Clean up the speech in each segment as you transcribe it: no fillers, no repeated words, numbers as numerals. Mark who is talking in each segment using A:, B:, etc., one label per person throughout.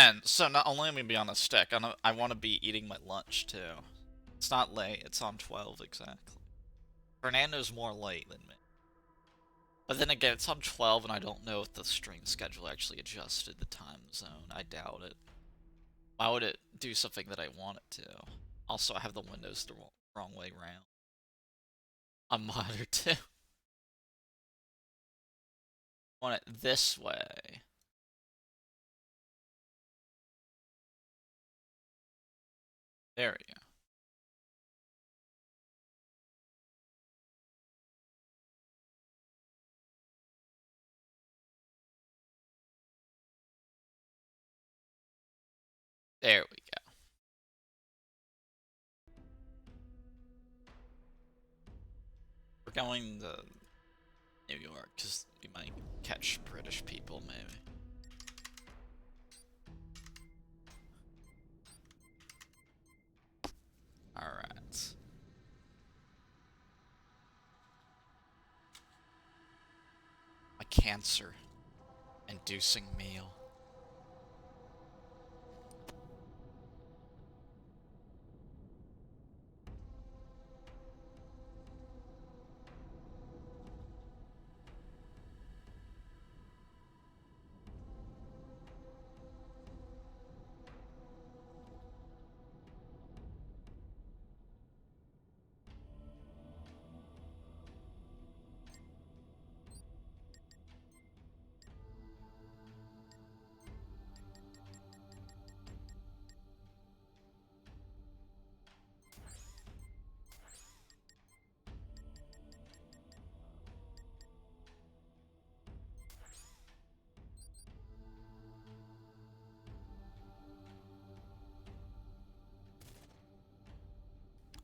A: And so not only am I gonna be on a stick, I want to be eating my lunch too. It's not late, it's on 12 exactly. Fernando's more late than me. But then again, it's on 12 and I don't know if the stream schedule actually adjusted the time zone. I doubt it. Why would it do something that I want it to? Also, I have the windows the wrong way around. On monitor too. I want it this way. There we go. There we go. We're going to New York, because we might catch British people, maybe. Alright. A cancer-inducing meal.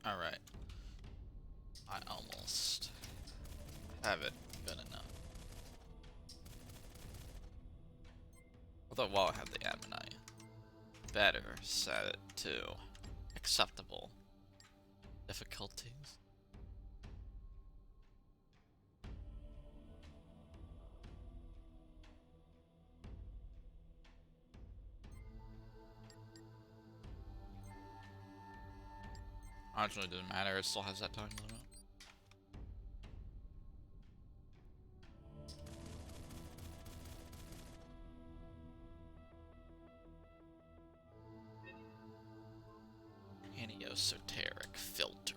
A: Alright. I almost have it good enough. Although while I have the admin, I better set it to acceptable difficulties. Actually, it doesn't matter, it still has that time limit. Aneosoteric filter.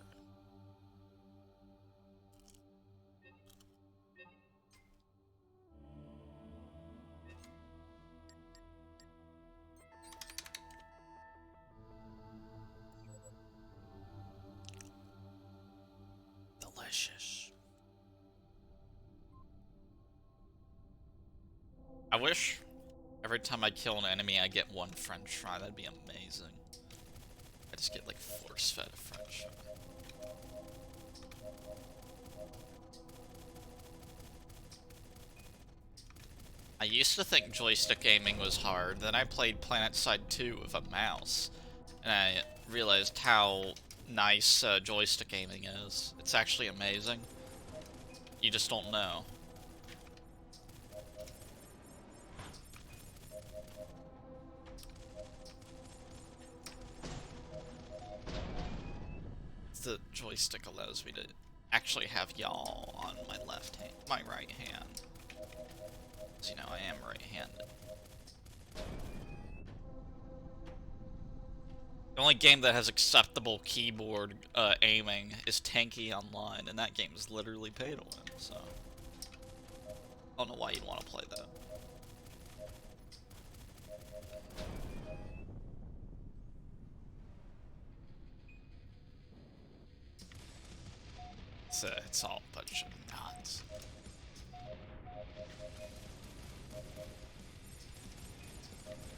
A: Delicious. I wish every time I kill an enemy I get one french fry. That'd be amazing. I just get like force-fed a french fry. I used to think joystick aiming was hard, then I played PlanetSide 2 with a mouse, and I realized how nice joystick aiming is. It's actually amazing. You just don't know. The joystick allows me to actually have y'all on my left hand, my right hand. As you know, I am right-handed. The only game that has acceptable keyboard aiming is Tanky Online, and that game is literally pay to win, so I don't know why you'd want to play that. It's all a bunch of nuts.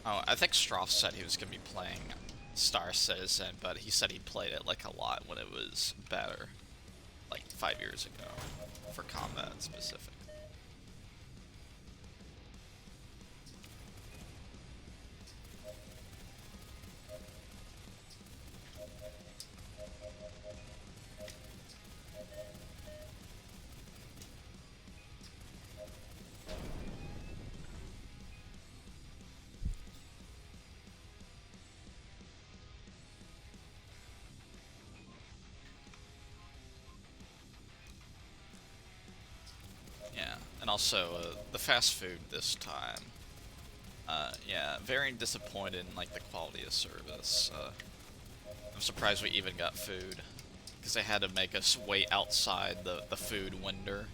A: Oh, I think Stroff said he was going to be playing Star Citizen, but he said he played it like a lot when it was better, like 5 years ago, for combat specific. Yeah, and also the fast food this time. Yeah, very disappointed in like the quality of service. I'm surprised we even got food because they had to make us wait outside the food window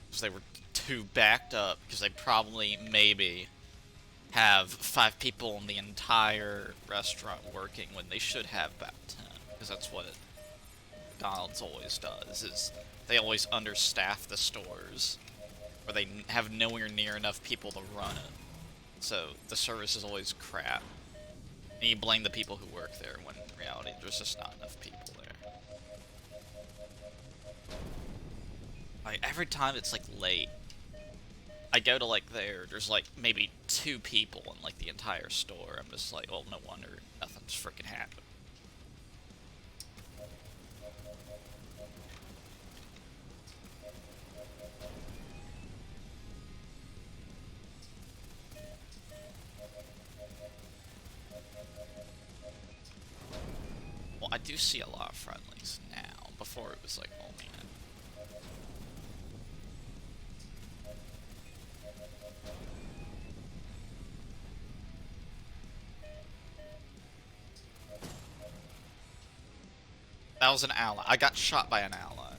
A: because they were too backed up because they probably maybe have 5 people in the entire restaurant working when they should have about 10 because that's what McDonald's always does is they always understaff the stores or they have nowhere near enough people to run it. So the service is always crap. And you blame the people who work there when in reality there's just not enough people there. Like every time it's like late, I go to like there's like maybe 2 people in like the entire store. I'm just like, well, no wonder nothing's freaking happened. Well, I do see a lot of friendlies now. Before it was like only that was an ally. I got shot by an ally.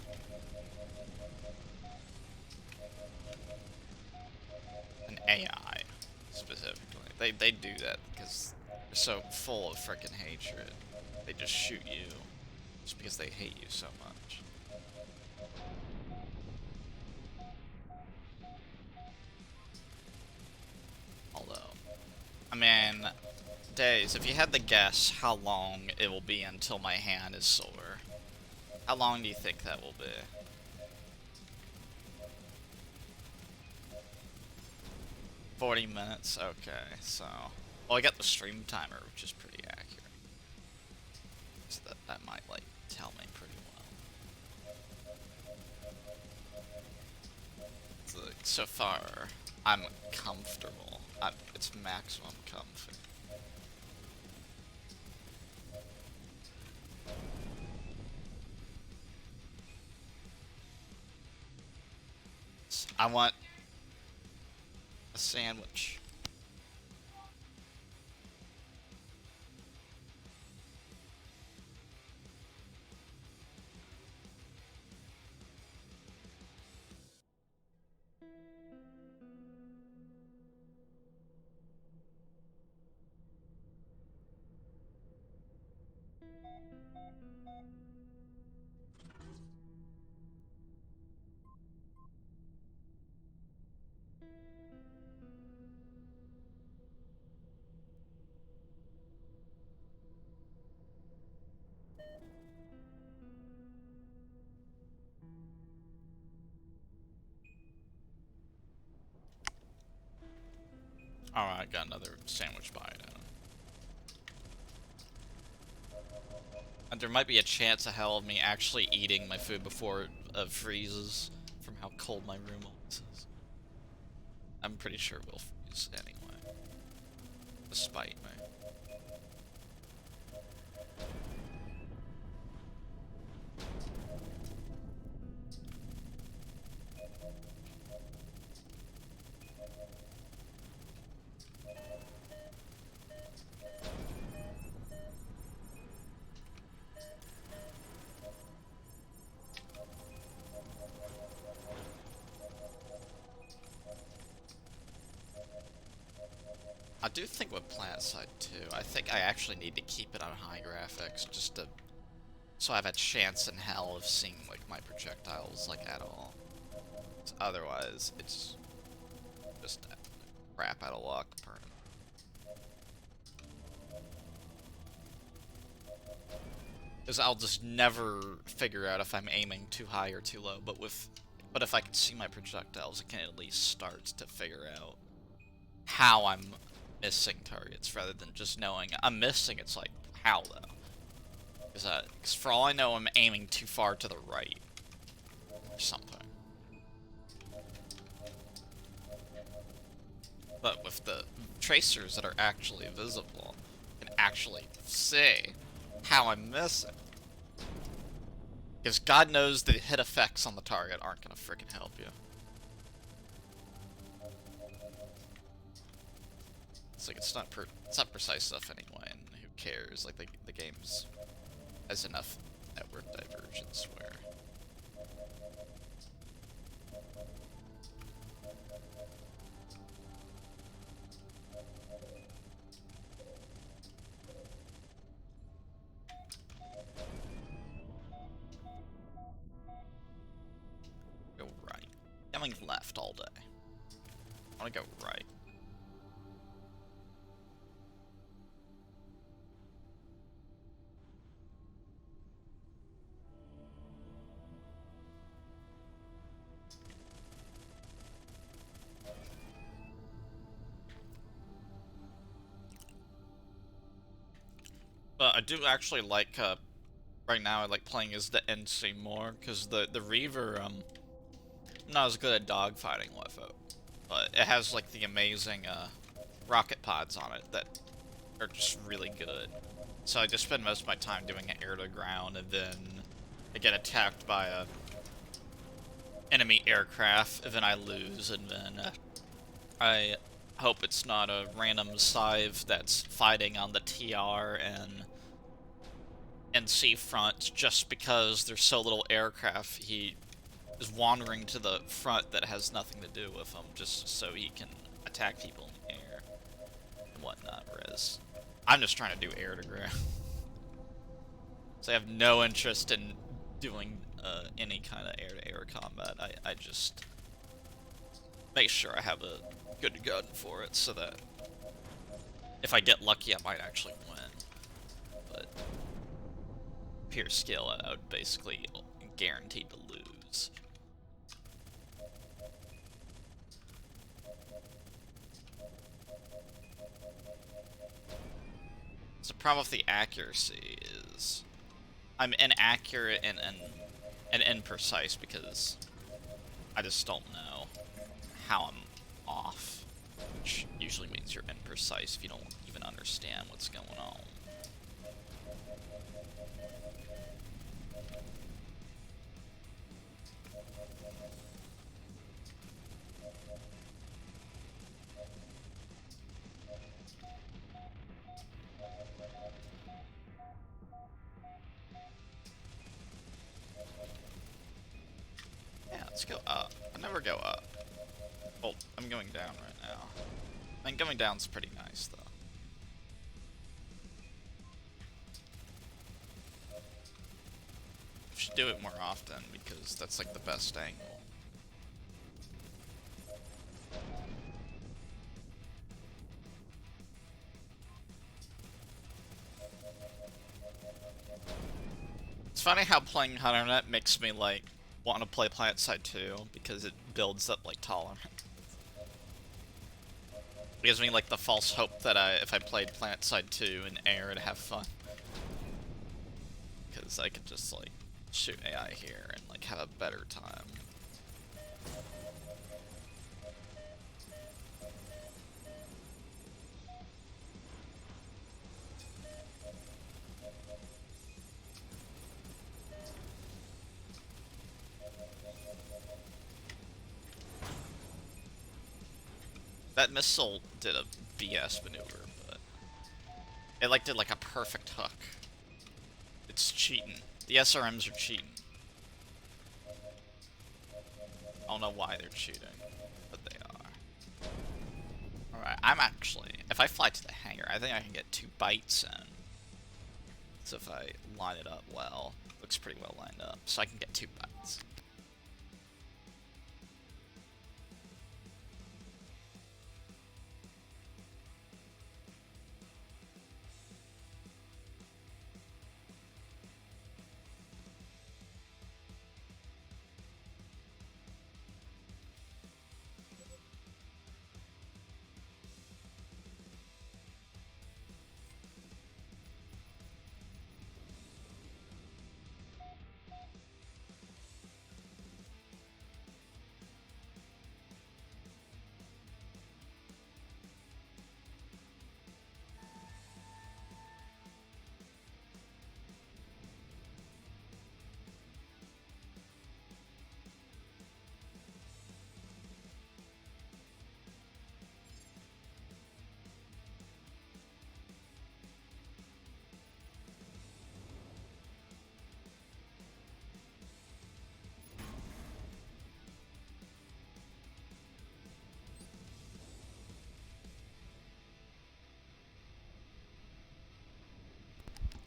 A: An AI, specifically. They do that because they're so full of freaking hatred. They just shoot you just because they hate you so much. Although, I mean, Days, if you had to guess how long it will be until my hand is sore, how long do you think that will be? 40 minutes? Okay, so... Well, I got the stream timer, which is pretty accurate. So that might, like, tell me pretty well. So, so far, I'm comfortable. It's maximum comfort. I want a sandwich. Alright, got another sandwich bite. And there might be a chance of hell of me actually eating my food before it freezes from how cold my room always is. I'm pretty sure it will freeze anyway. Despite me. I do think with PlanetSide 2, I think I actually need to keep it on high graphics just to so I have a chance in hell of seeing like my projectiles like at all. Otherwise, it's just crap out of luck. Because I'll just never figure out if I'm aiming too high or too low. But if I can see my projectiles, I can at least start to figure out how I'm missing targets rather than just knowing I'm missing. It's like how though? Because for all I know, I'm aiming too far to the right or something. But with the tracers that are actually visible, I can actually see how I'm missing. Because God knows the hit effects on the target aren't gonna freaking help you. It's like it's not precise enough anyway, and who cares? Like the game's has enough network divergence where go right. I'm going left all day. I want to go right. But I do actually like, right now I like playing as the NC more, because the Reaver, I'm not as good at dogfighting with it. But it has like the amazing, rocket pods on it that are just really good. So I just spend most of my time doing air to ground, and then I get attacked by a enemy aircraft, and then I lose, and then I hope it's not a random Scythe that's fighting on the TR and NC front just because there's so little aircraft. He is wandering to the front that has nothing to do with him just so he can attack people in the air and whatnot, whereas I'm just trying to do air to ground. So I have no interest in doing any kind of air-to-air combat. I just make sure I have a good gun for it so that if I get lucky I might actually win. But pure skill, I would basically guaranteed to lose. So the problem with the accuracy is I'm inaccurate and imprecise because I just don't know how I'm off, which usually means you're imprecise if you don't even understand what's going on. Yeah, let's go up. I never go up. Well, I'm going down right now. I mean, going down's pretty nice, though. Should do it more often, because that's, like, the best angle. It's funny how playing HunterNet makes me, like, want to play PlanetSide 2, because it builds up, like, tolerance. It gives me, like, the false hope that if I played PlanetSide 2 in air, I'd have fun. Because I could just, like, shoot AI here and, like, have a better time. That missile did a BS maneuver, but it like did like a perfect hook. It's cheating. The SRMs are cheating. I don't know why they're cheating, but they are. Alright, I'm actually, if I fly to the hangar, I think I can get 2 bites in. So if I line it up well, looks pretty well lined up, so I can get 2 bites.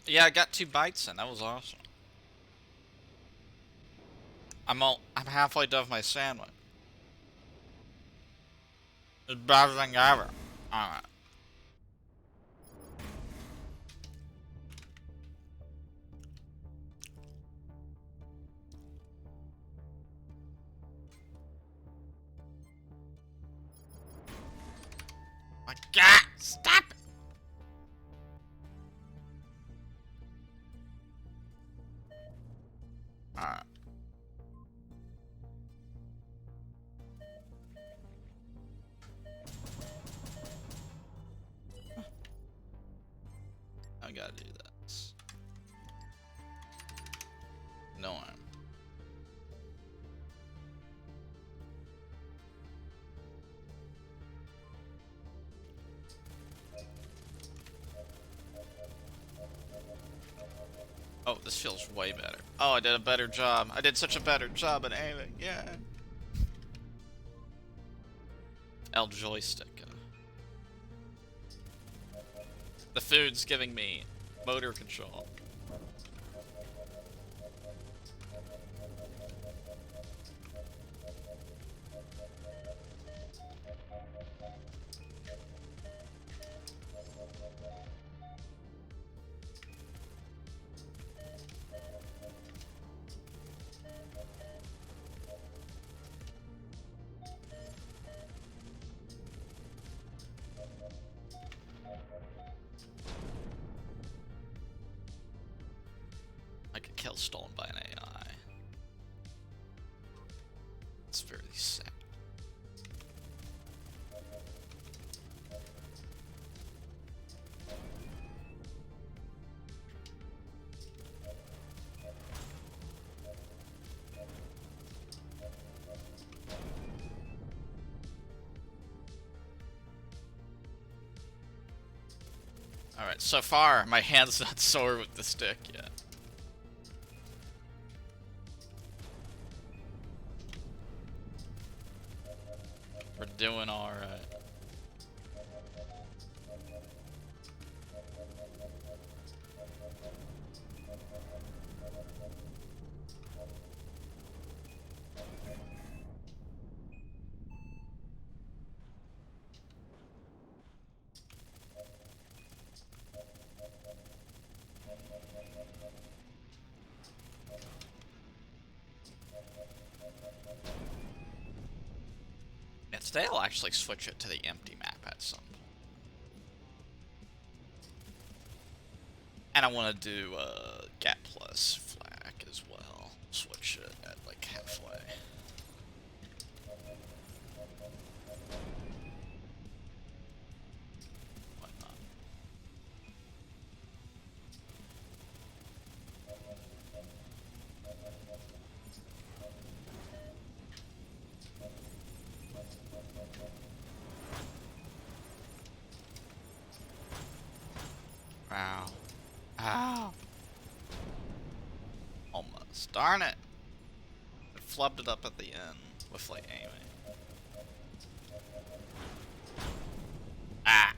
A: Yeah, I got 2 bites in. That was awesome. I'm halfway done with my sandwich. It's better than ever. Alright. My God! Stop it! Alright. I gotta do this. No, I'm. Oh, this feels way better. Oh, I did a better job. I did such a better job at aiming. Yeah. L joystick. The food's giving me motor control. I get kill stolen by an AI. It's very sad. Alright, so far, my hand's not sore with the stick yet. We're doing alright. Yeah, today I'll actually switch it to the empty map at some point. And I want to do Gat Plus Flak as well. Switch it at like halfway. Why not? Wow. Ow. Almost. Darn it. I flubbed it up at the end with like aiming. Ah.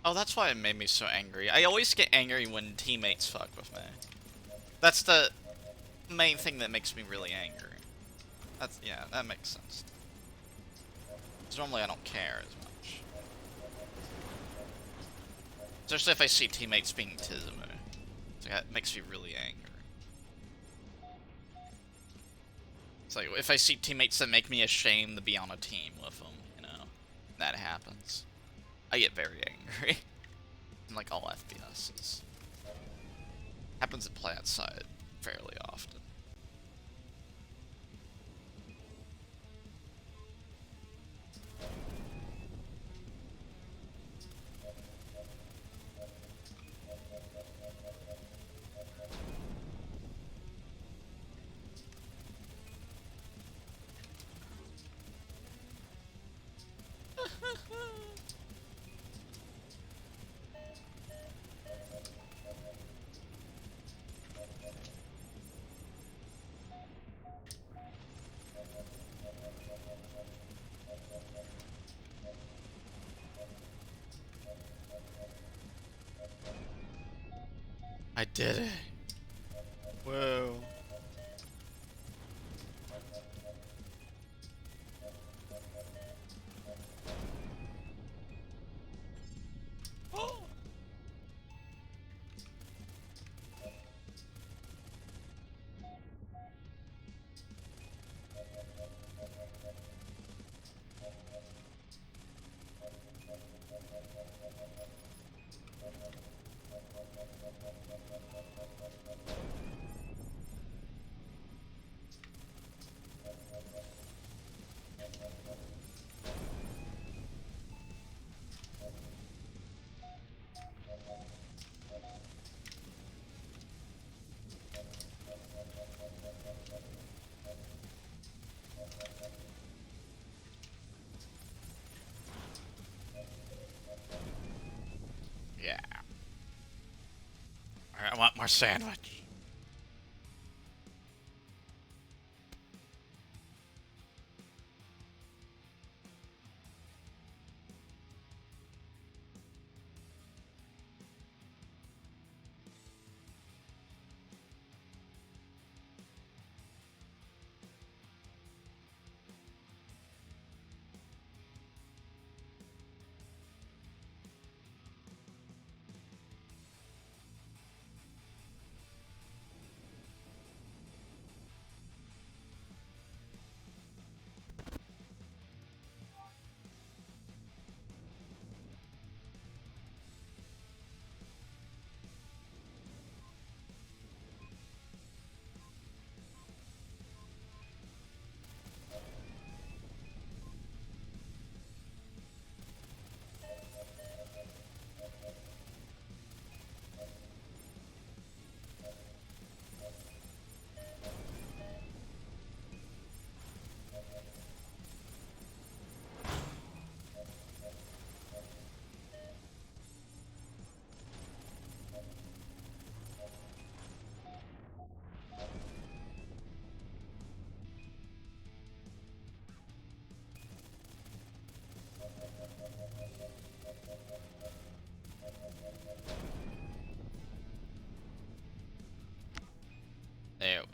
A: Oh, that's why it made me so angry. I always get angry when teammates fuck with me. That's the main thing that makes me really angry. That's, yeah, that makes sense. Because normally I don't care as much. Especially if I see teammates being Tizumu. So that makes me really angry. It's like, if I see teammates that make me ashamed to be on a team with them, you know, that happens. I get very angry. In like all FPSs. Happens at play outside fairly often. I did it. Whoa. Oh. Yeah. Alright, I want more sandwich. There we go.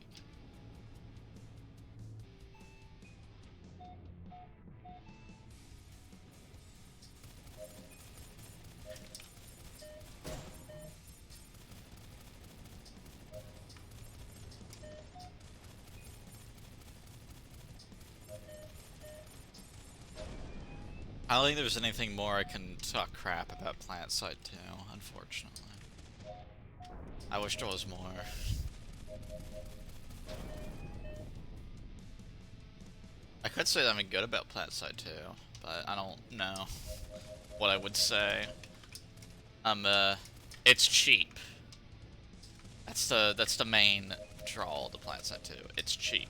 A: I don't think there's anything more I can talk crap about PlanetSide 2, unfortunately. I wish there was more. I could say something good about PlanetSide 2, but I don't know what I would say. It's cheap. That's the main draw of the PlanetSide 2. It's cheap.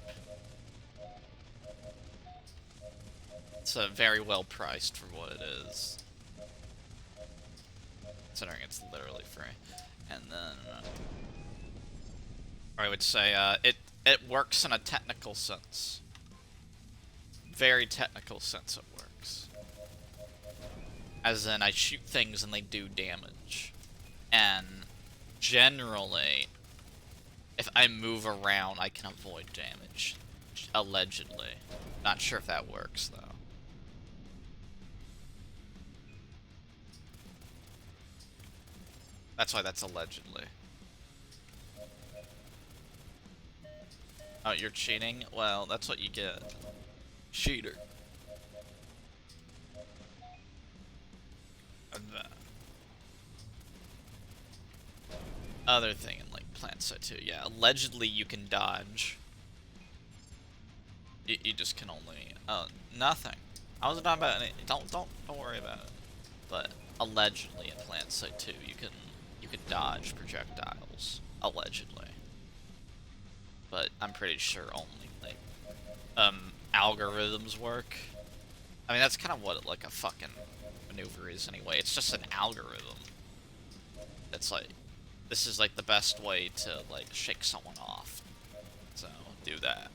A: It's very well priced for what it is, considering it's literally free. And then, I would say it works in a technical sense. Very technical sense it works. As in, I shoot things and they do damage. And generally, if I move around, I can avoid damage. Allegedly. Not sure if that works, though. That's why that's allegedly. Oh, you're cheating? Well, that's what you get. Cheater. And then other thing in like PlanetSide 2, yeah, allegedly you can dodge. You just can only nothing. I wasn't talking about any. Don't worry about it. But allegedly in PlanetSide 2 you can dodge projectiles. Allegedly. But I'm pretty sure only like algorithms work. I mean that's kind of what like a fucking maneuver is anyway. It's just an algorithm. It's like this is like the best way to like shake someone off. So do that.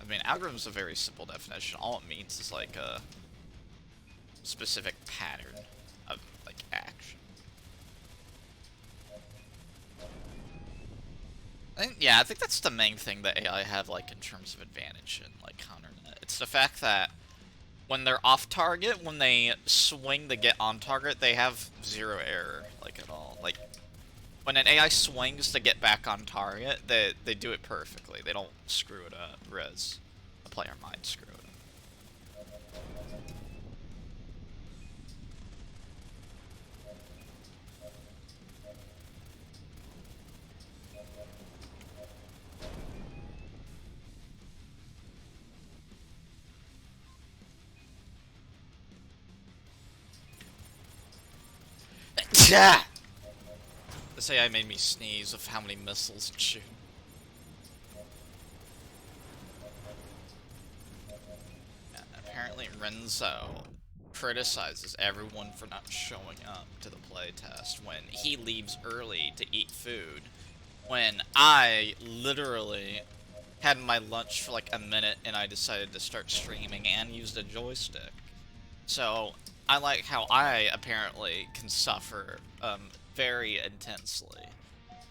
A: I mean, algorithm is a very simple definition. All it means is like a specific pattern of like action. I think that's the main thing that AI have like in terms of advantage in like CounterNet. It's the fact that when they're off target, when they swing to get on target, they have zero error, like at all. Like when an AI swings to get back on target, they do it perfectly. They don't screw it up, whereas a player might screw it up. This AI made me sneeze of how many missiles it shoots. Apparently Renzo criticizes everyone for not showing up to the playtest when he leaves early to eat food, when I literally had my lunch for like a minute and I decided to start streaming and used a joystick. So I like how I apparently can suffer very intensely,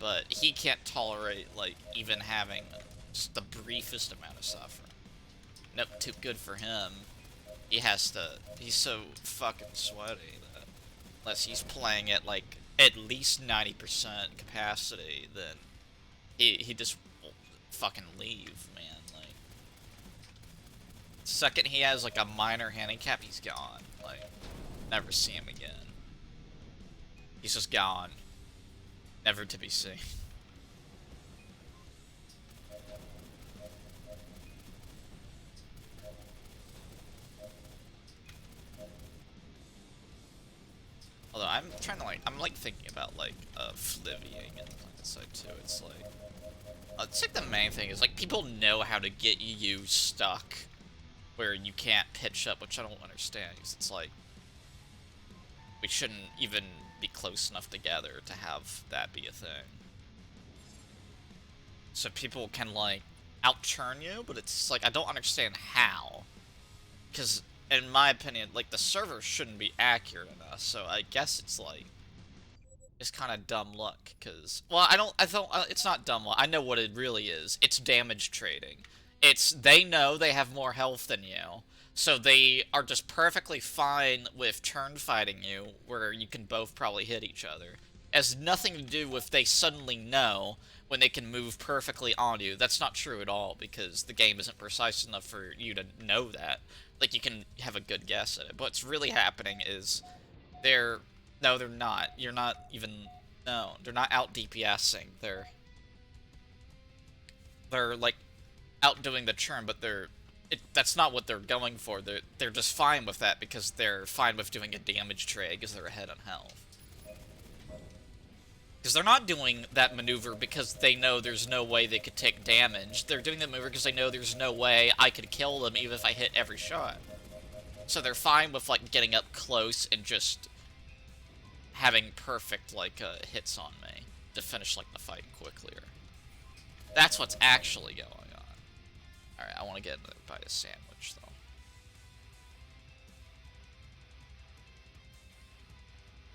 A: but he can't tolerate like even having just the briefest amount of suffering. Nope, too good for him. He's so fucking sweaty that unless he's playing at like at least 90% capacity, then he just won't fucking leave, man. Like, second he has like a minor handicap, he's gone. Like, never see him again. He's just gone. Never to be seen. Although I'm trying to I'm thinking about like flivvying and that side too. It's like the main thing is like people know how to get you stuck where you can't pitch up, which I don't understand because it's like we shouldn't even be close enough together to have that be a thing. So people can like out-turn you, but it's like I don't understand how. Because in my opinion, like the server shouldn't be accurate enough. So I guess it's like it's kind of dumb luck. Because well, I don't. It's not dumb luck. I know what it really is. It's damage trading. It's they know they have more health than you, so they are just perfectly fine with turn fighting you, where you can both probably hit each other. It has nothing to do with they suddenly know when they can move perfectly on you. That's not true at all, because the game isn't precise enough for you to know that. Like, you can have a good guess at it. But what's really happening is they're... No, they're not. You're not even... No, they're not out DPSing. They're like, outdoing the churn, but that's not what they're going for. They're just fine with that because they're fine with doing a damage trade because they're ahead on health. Because they're not doing that maneuver because they know there's no way they could take damage. They're doing that maneuver because they know there's no way I could kill them even if I hit every shot. So they're fine with, like, getting up close and just having perfect, like, hits on me to finish, like, the fight quickly. That's what's actually going on. Alright, I want to get another bite of sandwich, though.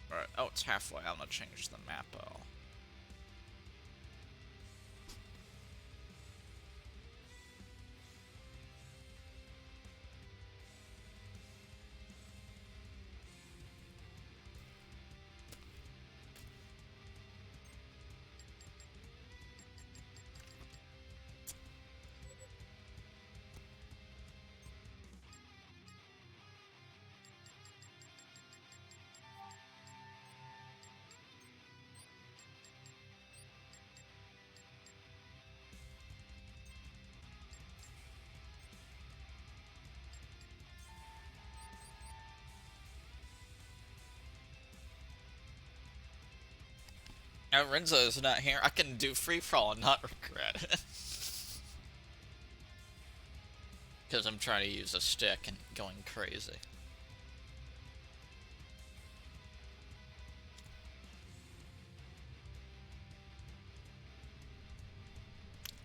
A: Alright, oh, it's halfway. I'm gonna change the map, though. Now Renzo's not here. I can do free-for-all and not regret it. Because I'm trying to use a stick and going crazy.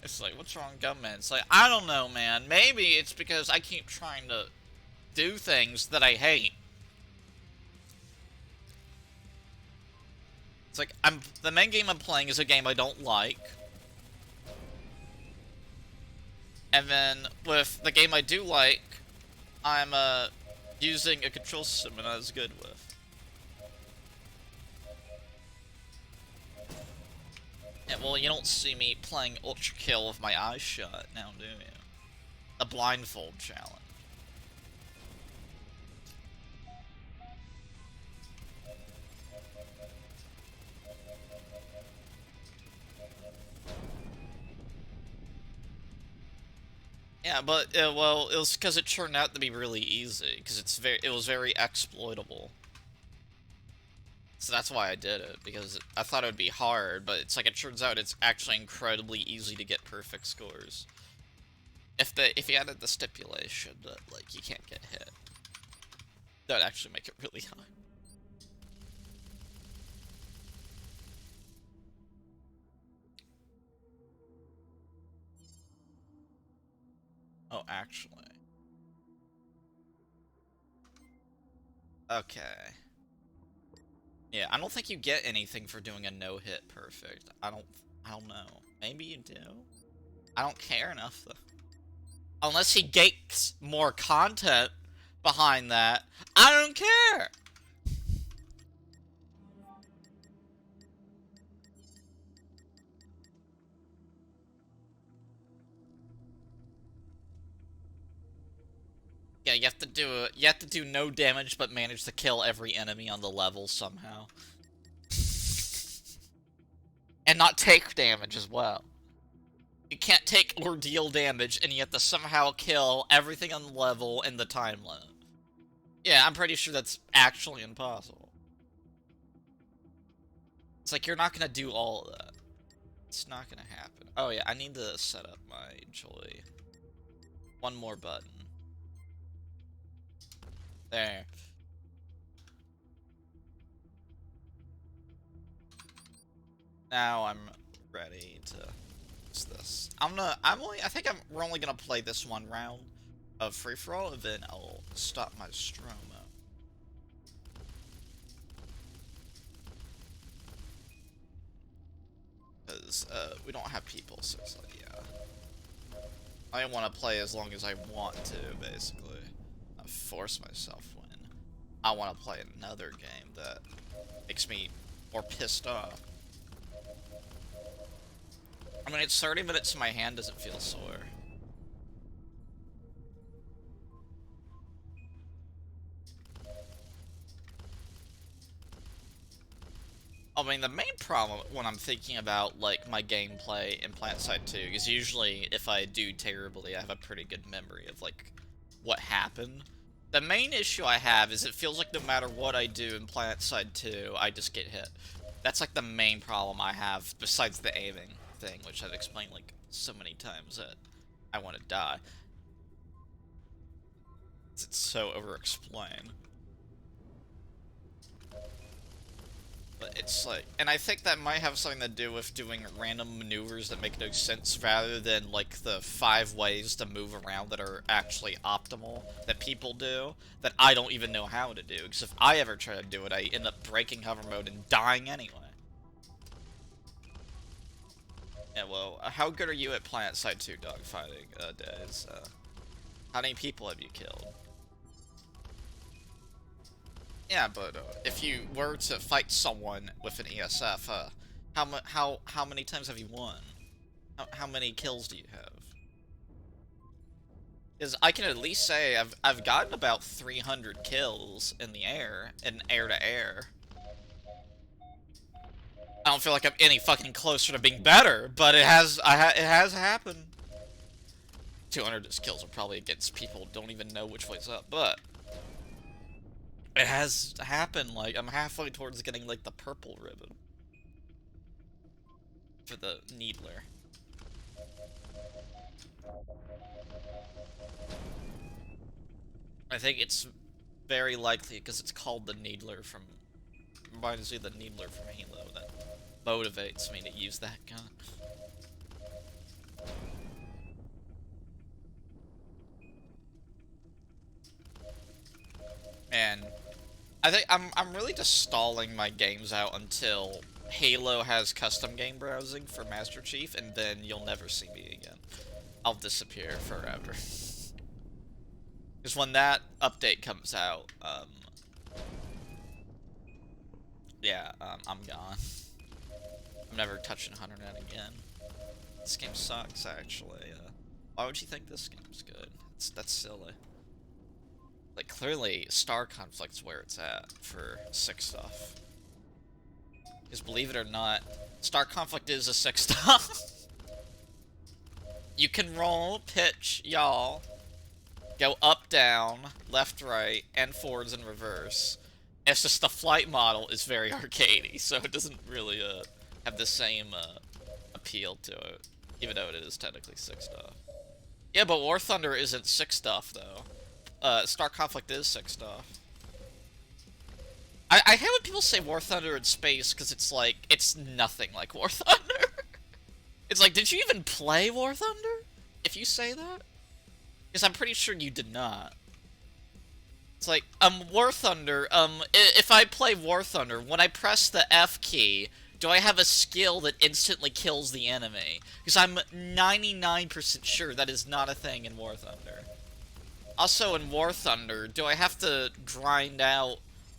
A: It's like, what's wrong with government? It's like, I don't know, man. Maybe it's because I keep trying to do things that I hate. It's like, the main game I'm playing is a game I don't like. And then, with the game I do like, I'm, using a control system I'm not as good with. And, well, you don't see me playing Ultra Kill with my eyes shut now, do you? A blindfold challenge. Yeah, but well, it was because it turned out to be really easy because it was very exploitable. So that's why I did it, because I thought it would be hard, but it's like it turns out it's actually incredibly easy to get perfect scores. If you added the stipulation that like you can't get hit, that'd actually make it really hard. Oh, actually. Okay. Yeah, I don't think you get anything for doing a no-hit perfect. I don't know. Maybe you do? I don't care enough, though. Unless he gets more content behind that, I don't care! Yeah, you have to do no damage but manage to kill every enemy on the level somehow. And not take damage as well. You can't take or deal damage, and you have to somehow kill everything on the level in the time limit. Yeah, I'm pretty sure that's actually impossible. It's like, you're not gonna do all of that. It's not gonna happen. Oh yeah, I need to set up my joy. One more button. There. Now I'm ready to use this. We're only gonna play this one round of free-for-all, and then I'll stop my stroma. Because, we don't have people, so it's like, yeah. I want to play as long as I want to, basically. I force myself when I want to play another game that makes me more pissed off. I mean, it's 30 minutes and my hand doesn't feel sore. I mean, the main problem when I'm thinking about, like, my gameplay in PlanetSide 2 is usually, if I do terribly, I have a pretty good memory of, like, what happened. The main issue I have is it feels like no matter what I do in PlanetSide 2, I just get hit. That's, like, the main problem I have, besides the aiming thing, which I've explained, like, so many times that I want to die. It's so over-explained. But it's like, and I think that might have something to do with doing random maneuvers that make no sense rather than, like, the 5 ways to move around that are actually optimal that people do that I don't even know how to do. Because if I ever try to do it, I end up breaking hover mode and dying anyway. Yeah, well, how good are you at PlanetSide 2 dogfighting, Dez? How many people have you killed? Yeah, but if you were to fight someone with an ESF, how many times have you won? How many kills do you have? Because I can at least say I've gotten about 300 kills in the air, in air to air. I don't feel like I'm any fucking closer to being better, but it has happened. 200 kills are probably against people who don't even know which way's up, but it has happened. Like, I'm halfway towards getting, like, the purple ribbon for the Needler. I think it's very likely because it's called the Needler from, reminds me of the Needler from Halo, that motivates me to use that gun. And I think I'm really just stalling my games out until Halo has custom game browsing for Master Chief, and then you'll never see me again. I'll disappear forever. Because when that update comes out, yeah, I'm gone. I'm never touching HunterNet again. This game sucks, actually. Why would you think this game's good? That's silly. Like, clearly, Star Conflict's where it's at for sick stuff. Because believe it or not, Star Conflict is a sick stuff. You can roll, pitch, y'all, go up, down, left, right, and forwards and reverse. It's just the flight model is very arcadey, so it doesn't really have the same appeal to it, even though it is technically sick stuff. Yeah, but War Thunder isn't sick stuff though. Star Conflict is sick stuff. I hate when people say War Thunder in space because it's like it's nothing like War Thunder. It's like, did you even play War Thunder? If you say that, because I'm pretty sure you did not. It's like, War Thunder, if I play War Thunder, when I press the F key, do I have a skill that instantly kills the enemy? Because I'm 99% sure that is not a thing in War Thunder. Also, in War Thunder, do I have to grind out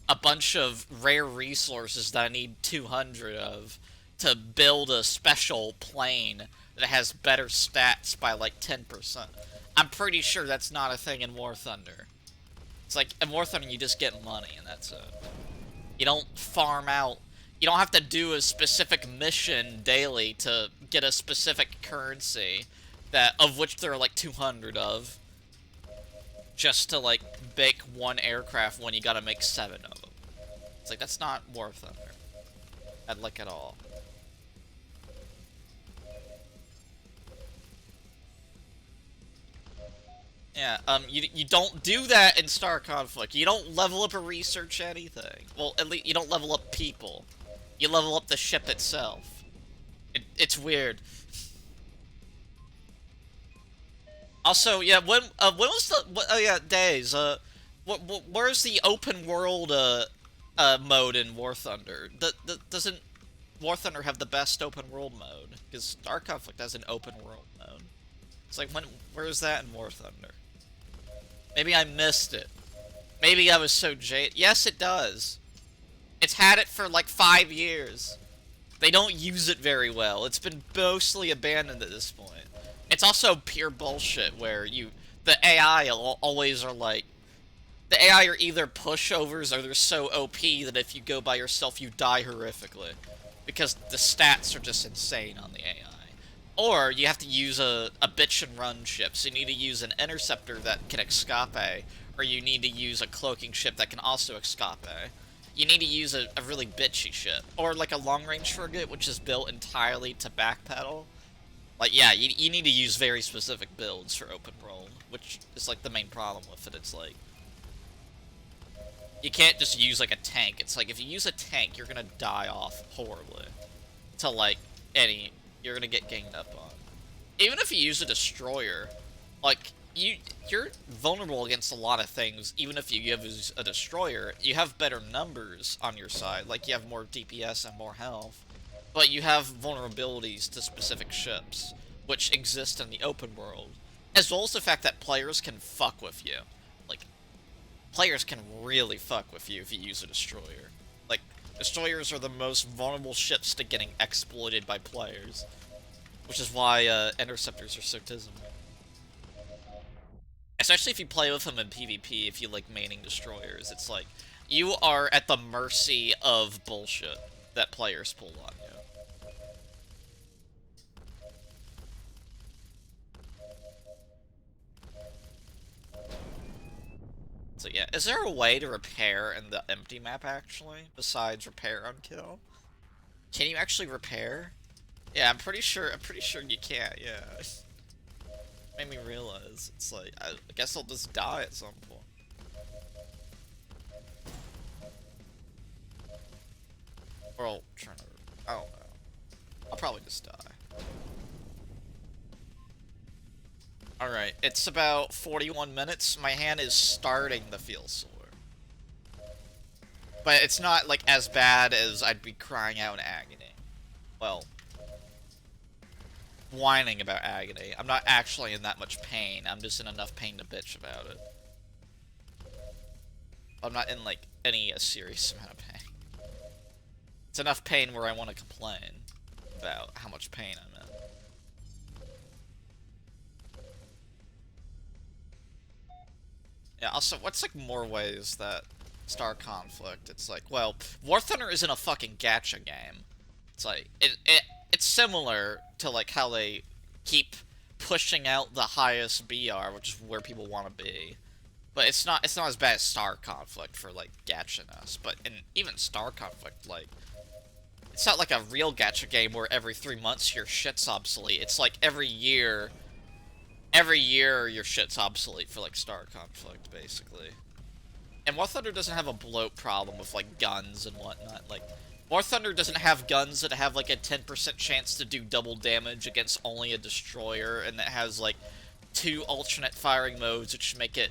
A: a bunch of rare resources that I need 200 of to build a special plane that has better stats by, like, 10%? I'm pretty sure that's not a thing in War Thunder. It's like, in War Thunder, you just get money, and that's it. You don't farm out. You don't have to do a specific mission daily to get a specific currency, of which there are, like, 200 of, just to, like, make one aircraft when you gotta make 7 of them. It's like, that's not War Thunder. At all. Yeah, you don't do that in Star Conflict. You don't level up or research anything. Well, at least you don't level up people. You level up the ship itself. It's weird. Also, yeah, when was the, oh yeah, Days, where's the open world, mode in War Thunder? Doesn't War Thunder have the best open world mode? Because Star Conflict has an open world mode. It's like, where's that in War Thunder? Maybe I missed it. Maybe I was so jaded. Yes, it does. It's had it for like 5 years. They don't use it very well. It's been mostly abandoned at this point. It's also pure bullshit where the AI always are like, the AI are either pushovers or they're so OP that if you go by yourself, you die horrifically. Because the stats are just insane on the AI. Or you have to use a bitch and run ship, so you need to use an interceptor that can escape, or you need to use a cloaking ship that can also escape. You need to use a really bitchy ship, or like a long-range frigate, which is built entirely to backpedal. Like, yeah, you need to use very specific builds for open world, which is like the main problem with it. It's like, you can't just use like a tank. It's like, if you use a tank, you're gonna die off horribly. To like, you're gonna get ganged up on. Even if you use a destroyer, like, you're vulnerable against a lot of things. Even if you use a destroyer, you have better numbers on your side. Like, you have more DPS and more health. But you have vulnerabilities to specific ships, which exist in the open world. As well as the fact that players can fuck with you. Like, players can really fuck with you if you use a destroyer. Like, destroyers are the most vulnerable ships to getting exploited by players. Which is why, interceptors are so tism. Especially if you play with them in PvP, if you like maining destroyers, it's like, you are at the mercy of bullshit that players pull on you. So yeah, is there a way to repair in the empty map, actually? Besides repair on kill? Can you actually repair? Yeah, I'm pretty sure you can't, yeah. Made me realize, it's like, I guess I'll just die at some point. Or I'll turn over, I don't know. I'll probably just die. Alright, it's about 41 minutes. My hand is starting to feel sore. But it's not, like, as bad as I'd be crying out in agony. Well, whining about agony. I'm not actually in that much pain. I'm just in enough pain to bitch about it. I'm not in, like, any serious amount of pain. It's enough pain where I want to complain about how much pain I'm in. Yeah, also, what's, like, more ways that Star Conflict, it's like, well, War Thunder isn't a fucking gacha game. It's like, it's similar to, like, how they keep pushing out the highest BR, which is where people want to be. But it's not as bad as Star Conflict for, like, gacha-ness. But in even Star Conflict, like, it's not like a real gacha game where every 3 months your shit's obsolete. It's like every year your shit's obsolete for, like, Star Conflict, basically. And War Thunder doesn't have a bloat problem with, like, guns and whatnot. Like, War Thunder doesn't have guns that have, like, a 10% chance to do double damage against only a destroyer, and that has, like, 2 alternate firing modes, which make it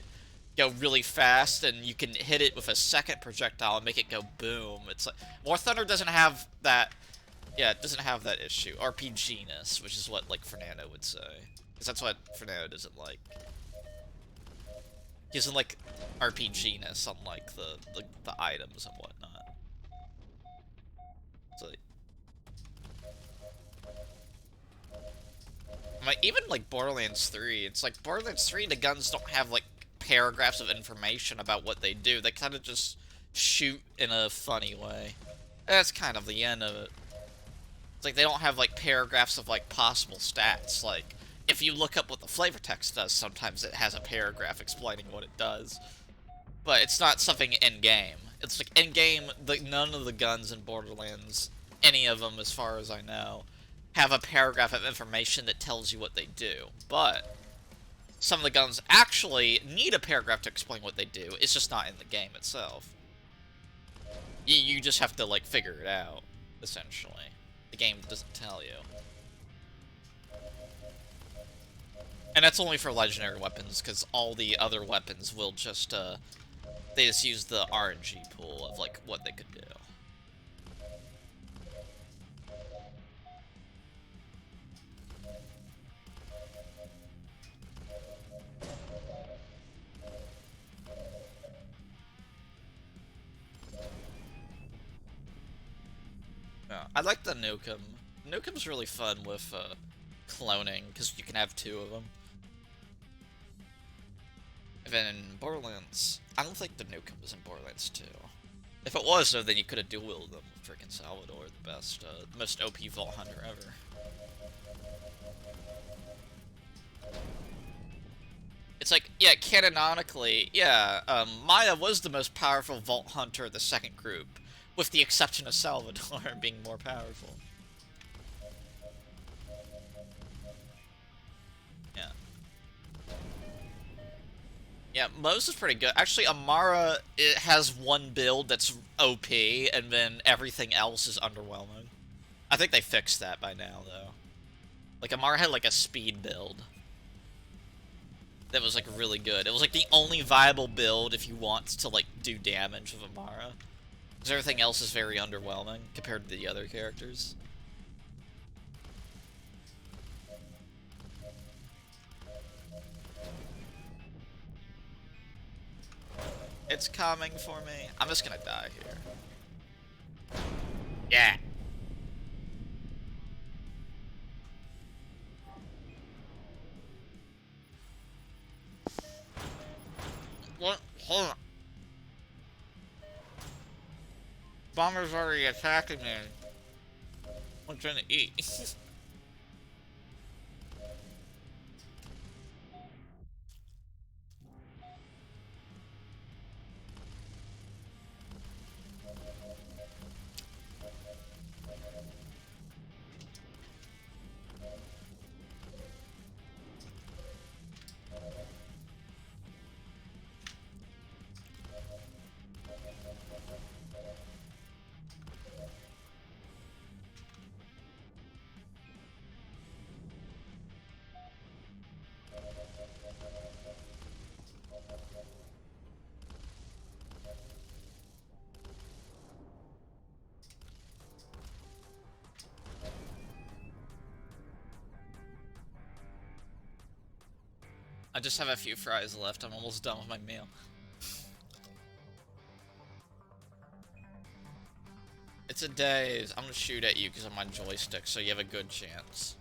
A: go really fast, and you can hit it with a second projectile and make it go boom. It's like, War Thunder doesn't have that, yeah, it doesn't have that issue. RPG-ness, which is what, like, Fernando would say. Because that's what Fernando doesn't like. He doesn't like RPG-ness on, like, the items and whatnot. It's like... I mean, even, like, Borderlands 3, it's like, Borderlands 3, the guns don't have, like, paragraphs of information about what they do. They kind of just shoot in a funny way. That's kind of the end of it. It's like, they don't have, like, paragraphs of, like, possible stats, like... If you look up what the flavor text does, sometimes it has a paragraph explaining what it does. But it's not something in-game. It's like, in-game, none of the guns in Borderlands, any of them as far as I know, have a paragraph of information that tells you what they do. But some of the guns actually need a paragraph to explain what they do. It's just not in the game itself. You just have to, like, figure it out, essentially. The game doesn't tell you. And that's only for legendary weapons, because all the other weapons will just, they just use the RNG pool of, like, what they could do. Yeah, I like the Nukem. Nukem's really fun with, cloning, because you can have 2 of them. And then in Borderlands, I don't think the Nukem was in Borderlands 2. If it was, though, then you could have dueled them with freaking Salvador, the best, most OP Vault Hunter ever. It's like, yeah, canonically, yeah, Maya was the most powerful Vault Hunter of the second group, with the exception of Salvador being more powerful. Yeah. Yeah, Mo's is pretty good. Actually, Amara, it has one build that's OP, and then everything else is underwhelming. I think they fixed that by now, though. Like, Amara had, like, a speed build that was, like, really good. It was, like, the only viable build if you want to, like, do damage with Amara. Because everything else is very underwhelming compared to the other characters. It's coming for me. I'm just gonna die here. Yeah. What? Hold on. Bomber's already attacking me. I'm trying to eat. I just have a few fries left. I'm almost done with my meal. It's a daze. I'm gonna shoot at you because I'm on joystick, so you have a good chance.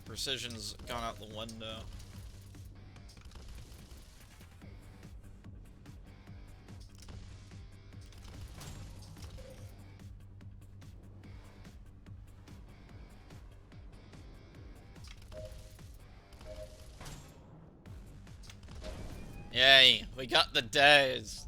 A: Precision's gone out the window. Yay, we got the days.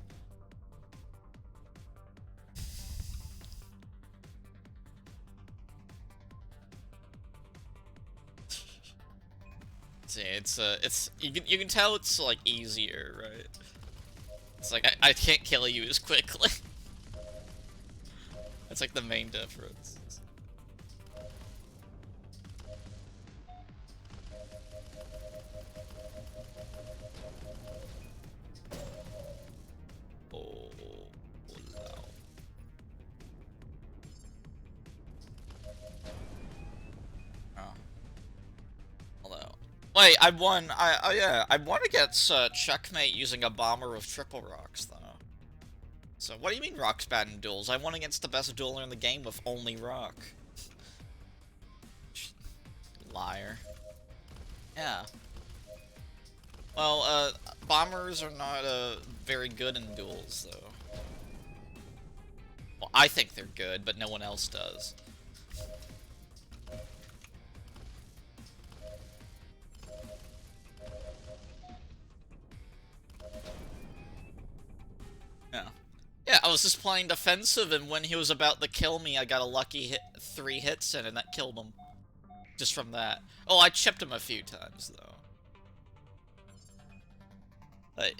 A: See, it's you can tell it's like easier, right? It's like I can't kill you as quickly. That's like the main difference. Oh, wow. Oh. Hello. Wait, I won. Yeah, I won against Checkmate using a bomber of triple rocks, though. So, what do you mean Rock's bad in duels? I won against the best dueler in the game with only Rock. Liar. Yeah. Well, bombers are not very good in duels, though. Well, I think they're good, but no one else does. Yeah. Yeah, I was just playing defensive, and when he was about to kill me, I got a lucky hit, 3 hits in, and that killed him. Just from that. Oh, I chipped him a few times, though.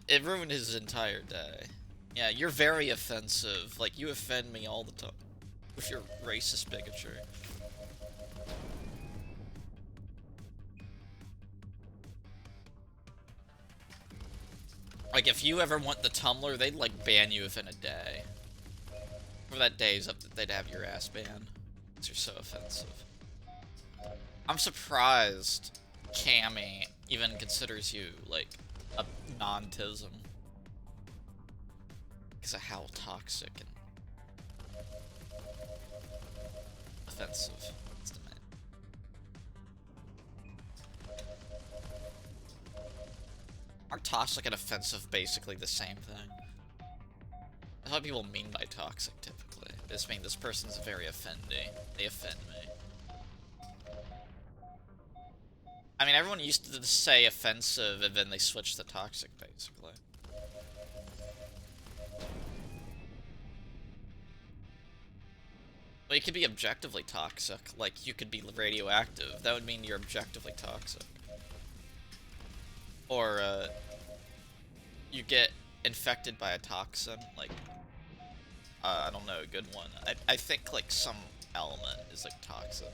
A: It ruined his entire day. Yeah, you're very offensive. Like, you offend me all the time with your racist bigotry. Like, if you ever want the Tumblr, they'd, like, ban you within a day. Before that day's up, they'd have your ass banned. Because you're so offensive. I'm surprised Cammy even considers you, like, a non-tism. Because of how toxic and offensive it's to men. Are toxic and offensive basically the same thing? That's what people mean by toxic, typically. They just mean this person's very offending. They offend me. I mean, everyone used to say offensive, and then they switched to toxic, basically. Well, you could be objectively toxic. Like, you could be radioactive. That would mean you're objectively toxic. Or, you get infected by a toxin, like, I don't know, a good one. I think, like, some element is, like, toxic.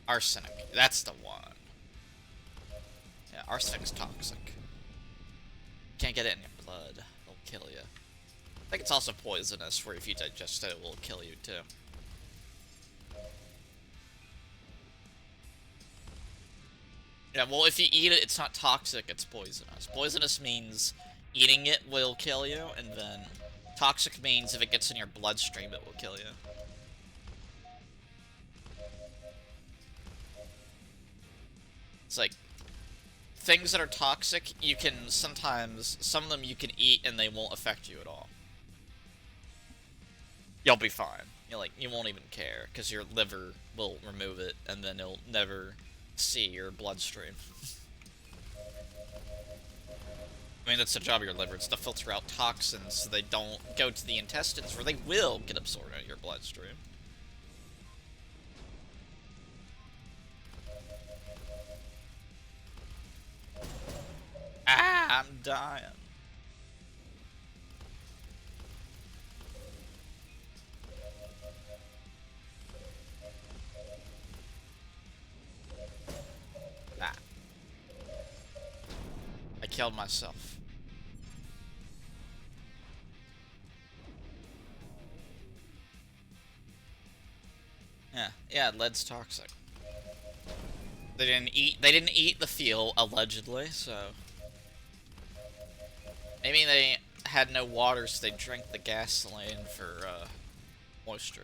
A: Arsenic, that's the one. Yeah, arsenic's toxic. Can't get it in your blood, it'll kill you. I think it's also poisonous, where if you digest it, it will kill you, too. Yeah, well, if you eat it, it's not toxic, it's poisonous. Poisonous means eating it will kill you, and then toxic means if it gets in your bloodstream, it will kill you. It's like, things that are toxic, you can sometimes, some of them you can eat and they won't affect you at all. You'll be fine. You won't even care, because your liver will remove it, and then it'll never see your bloodstream. I mean, that's the job of your liver, it's to filter out toxins so they don't go to the intestines, where they will get absorbed into your bloodstream. Ah, I'm dying. Ah. killed myself. Yeah, lead's toxic. They didn't eat the fuel, allegedly, so maybe they had no water, so they drank the gasoline for moisture.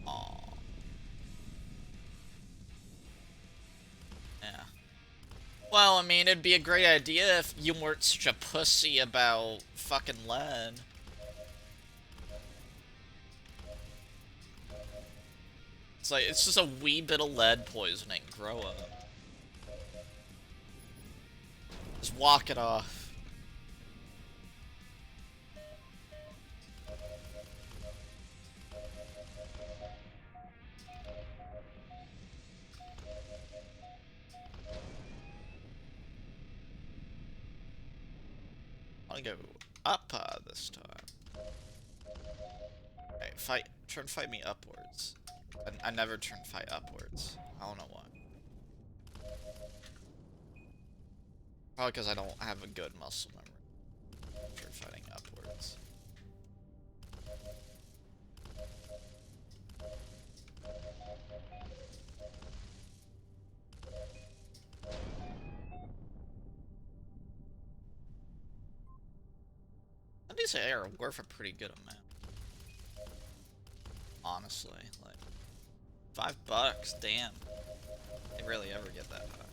A: Aww. Yeah. Well, I mean, it'd be a great idea if you weren't such a pussy about fucking lead. It's like, it's just a wee bit of lead poisoning. Grow up. Just walk it off. I want to go up this time. Okay, try and fight me upwards. I never turn fight upwards. I don't know why. Probably because I don't have a good muscle memory for fighting upwards. And these are worth a pretty good amount. Honestly, like $5, damn. They rarely ever get that high.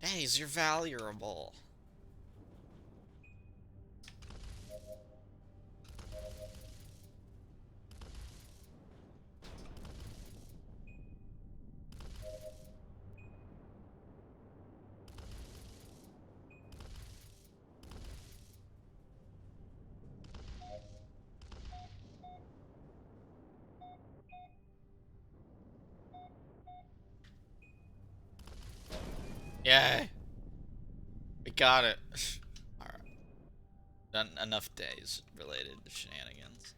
A: Days, you're valuable. Yay! We got it. Alright. Done enough days related to shenanigans.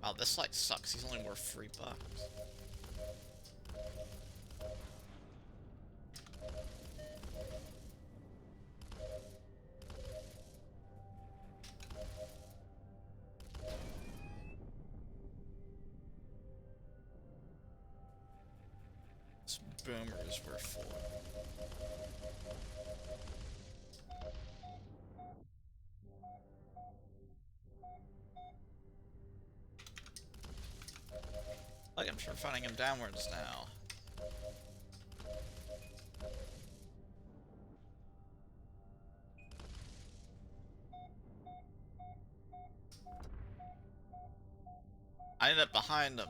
A: Oh, this light sucks. He's only worth $3. This boomer is worth 4. Like, I'm sure finding him downwards now. I ended up behind him.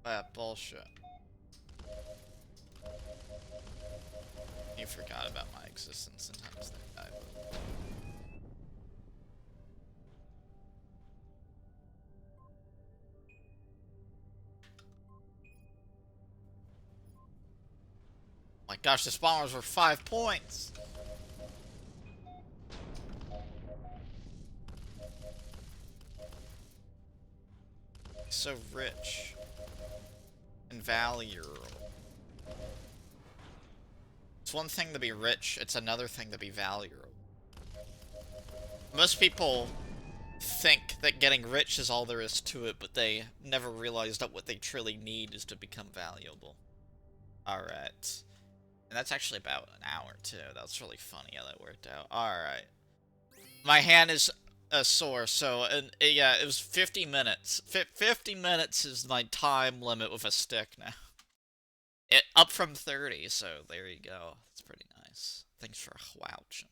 A: That bullshit. He forgot about my existence in times that I died. My gosh, the spawners were 5 points! So rich. And valuable. It's one thing to be rich, it's another thing to be valuable. Most people think that getting rich is all there is to it, but they never realize that what they truly need is to become valuable. Alright. And that's actually about an hour, too. That's really funny how that worked out. Alright. My hand is sore. So, and yeah, it was 50 minutes. 50 minutes is my time limit with a stick now. Up from 30, so there you go. That's pretty nice. Thanks for wouching.